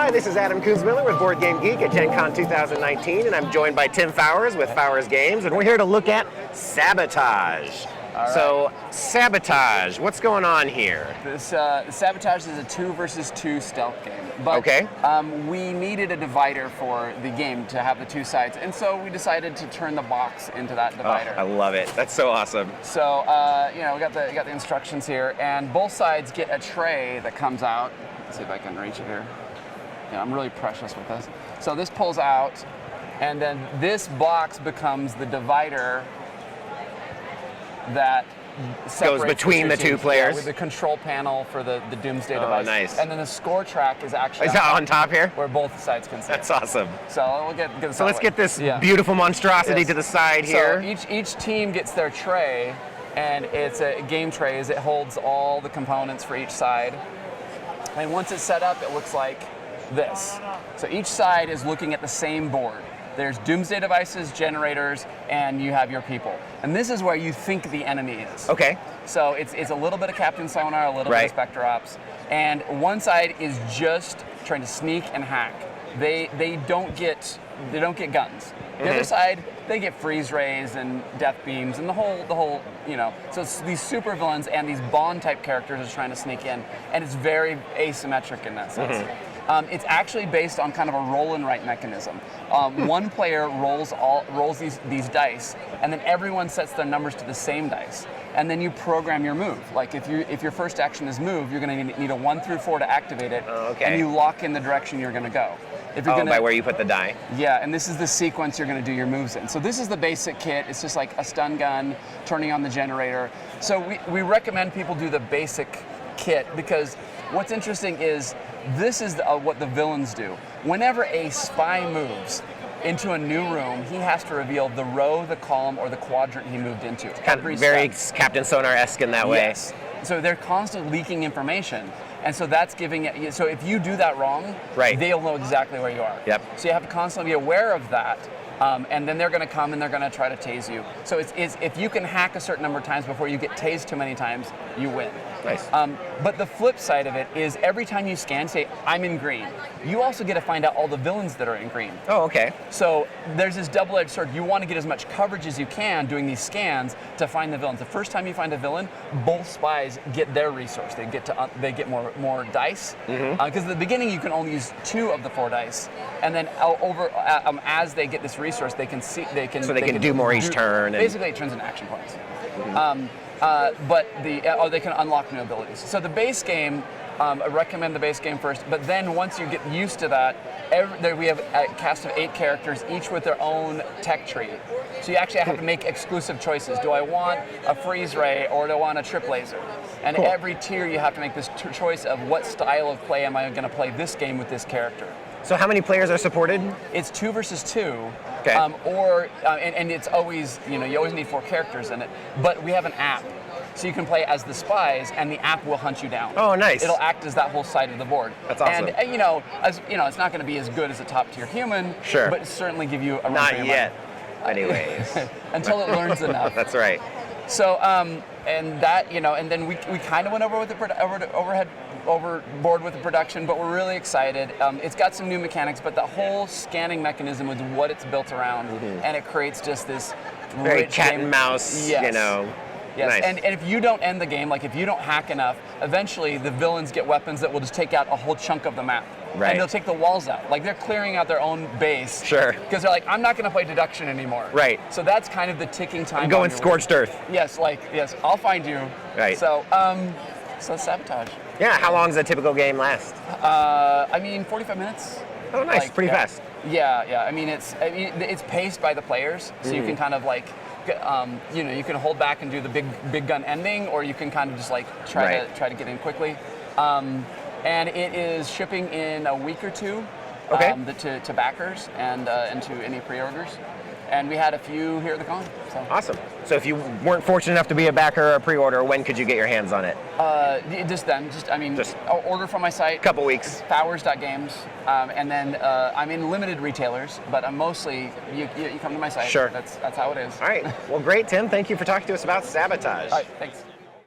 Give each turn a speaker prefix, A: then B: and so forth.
A: Hi, this is Adam Kunzmiller with Board Game Geek at Gen Con 2019, and I'm joined by Tim Fowers with Fowers Games, and we're here to look at Sabotage.
B: Right.
A: So, Sabotage, what's going on here?
B: This Sabotage is a 2 versus 2 stealth game. But
A: okay.
B: We needed a divider for the game to have the two sides, and so we decided to turn the box into that divider.
A: Oh, I love it. That's so awesome.
B: So, we got the instructions here, and both sides get a tray that comes out. Let's see if I can reach it here. Yeah, I'm really precious with this. So this pulls out, and then this box becomes the divider that
A: goes between the two players.
B: Yeah, with the control panel for the Doomsday device.
A: Nice.
B: And then the score track is actually
A: on top here?
B: Where both sides can sit.
A: That's awesome.
B: So we'll get this.
A: So let's get this beautiful monstrosity to the side here.
B: So each team gets their tray, and it's a game tray as it holds all the components for each side. And once it's set up, it looks like this. So each side is looking at the same board. There's Doomsday devices, generators, and you have your people. And this is where you think the enemy is.
A: Okay.
B: So it's a little bit of Captain Sonar, a little bit of Spectre Ops, and one side is just trying to sneak and hack. They don't get guns. The other side, they get freeze rays and death beams and the whole So it's these super villains and these Bond type characters are trying to sneak in, and it's very asymmetric in that sense. It's actually based on kind of a roll and write mechanism. One player rolls these dice, and then everyone sets their numbers to the same dice, and then you program your move. Like if your first action is move, you're going to need a 1 through 4 to activate it, and you lock in the direction you're going to go. If you're
A: by where you put the die.
B: Yeah, and this is the sequence you're going to do your moves in. So this is the basic kit. It's just like a stun gun, turning on the generator. So we recommend people do the basic kit because what's interesting is this is what the villains do. Whenever a spy moves into a new room, he has to reveal the row, the column, or the quadrant he moved into.
A: Kind of very Captain Sonar-esque in that way.
B: Yes. So they're constantly leaking information. And so that's giving it, so if you do that wrong, they'll know exactly where you are.
A: Yep.
B: So you have to constantly be aware of that. And then they're going to come and they're going to try to tase you. So it's if you can hack a certain number of times before you get tased too many times, you win.
A: Nice.
B: But the flip side of it is every time you scan, say, I'm in green, you also get to find out all the villains that are in green.
A: Oh, okay.
B: So there's this double-edged sword. You want to get as much coverage as you can doing these scans to find the villains. The first time you find a villain, both spies get their resource. They get more dice. Because at the beginning you can only use 2 of the 4 dice, and then as they get this resource, they can do more each turn. Basically, it turns into action points. But they can unlock new abilities. So the base game, I recommend the base game first. But then once you get used to that, we have a cast of 8 characters, each with their own tech tree. So you actually have to make exclusive choices. Do I want a freeze ray or do I want a trip laser? And every tier you have to make this choice of what style of play am I going to play this game with this character.
A: So how many players are supported?
B: It's 2 versus 2.
A: Okay.
B: And it's always, you always need 4 characters in it. But we have an app. So you can play as the spies, and the app will hunt you down.
A: Oh, nice.
B: It'll act as that whole side of the board.
A: That's awesome.
B: And it's not going to be as good as a top-tier human.
A: Sure.
B: But certainly give you a run
A: Not
B: for your
A: yet,
B: money.
A: anyways.
B: Until it learns enough.
A: That's right.
B: So, and then we kind of went overboard with the production, but we're really excited. It's got some new mechanics, but the whole scanning mechanism is what it's built around, and it creates just this
A: very
B: rich
A: cat
B: game.
A: and mouse,
B: Yes,
A: Nice.
B: and if you don't end the game, like if you don't hack enough, eventually the villains get weapons that will just take out a whole chunk of the map.
A: Right.
B: And they'll take the walls out. Like they're clearing out their own base.
A: Sure.
B: Because they're like, I'm not going to play deduction anymore.
A: Right.
B: So that's kind of the ticking time.
A: I'm going scorched earth.
B: Yes, I'll find you.
A: Right.
B: So Sabotage.
A: Yeah, how long does a typical game last?
B: 45 minutes.
A: Oh, nice. Pretty fast.
B: Yeah. I mean, it's paced by the players, so you can kind of you can hold back and do the big gun ending, or you can kind of just try to get in quickly. And it is shipping in a week or 2 to backers and to any pre-orders. And we had a few here at the con. So.
A: Awesome. So if you weren't fortunate enough to be a backer or a pre-order, when could you get your hands on it?
B: Just then. I'll order from my site.
A: Couple weeks.
B: Fowers.games. And then I'm in limited retailers, but I'm mostly, you come to my site.
A: Sure.
B: That's how it is.
A: All right. Well, great, Tim. Thank you for talking to us about Sabotage.
B: All right, thanks.